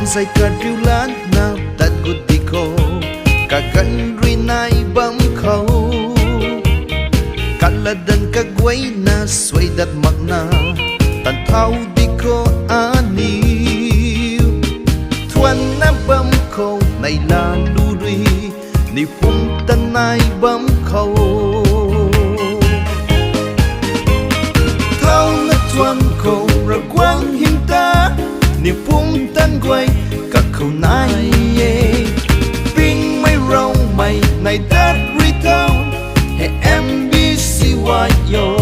say cơn riu lán nào tận cột đi cô cả cơn ri nai bấm khâu cả là đần các quấy na xoay đặt mặt na tận thâu đi cô aniu thuần na bấm khâu này là luri ni phum tân nai bấm khâu thâu na thuần khâu rồi quăng hiên ta ni phum tân quay các khâu nai pin mấy rong mày này tết ri thâu hey em đi si wa yo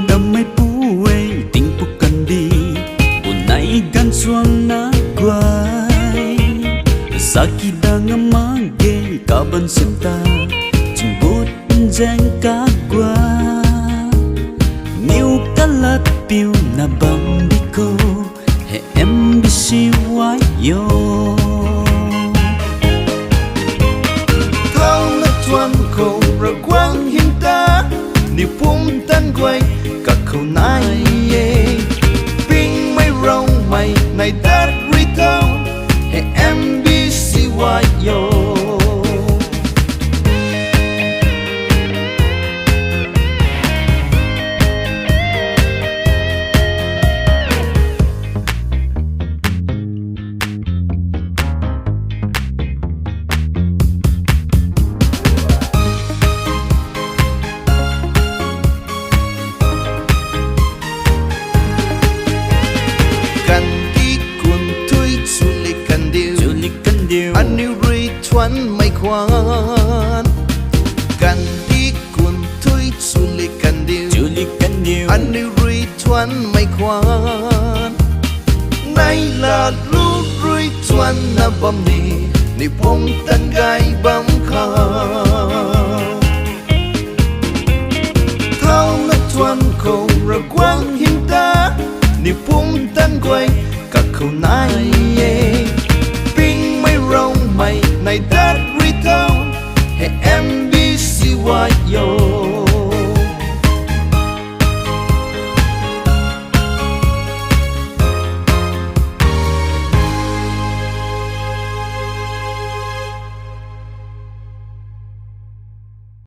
damai puai ting pukan di bunai gan suang na guai saki dang mage kaban sinta jimbut jeng ka gua niu kalat piu na bang biko he em bisi wai yo thao na tuan ko ra quang hiên ta ni phum tân quay các khâu nai pin mấy rong mày này tết ri thâu hey em đi si wa yo anh yêu ri thoăn mây khoanกันที่คุณทุยสุลิกันเดียวอันนี้รีทวนไม่ควานในลาลูรีทวนนับบ่มีนี่ผมตันไกบัมขาเท่านัดทวนคงระกวางหินตานี่ผมตันไกกับเขาไหน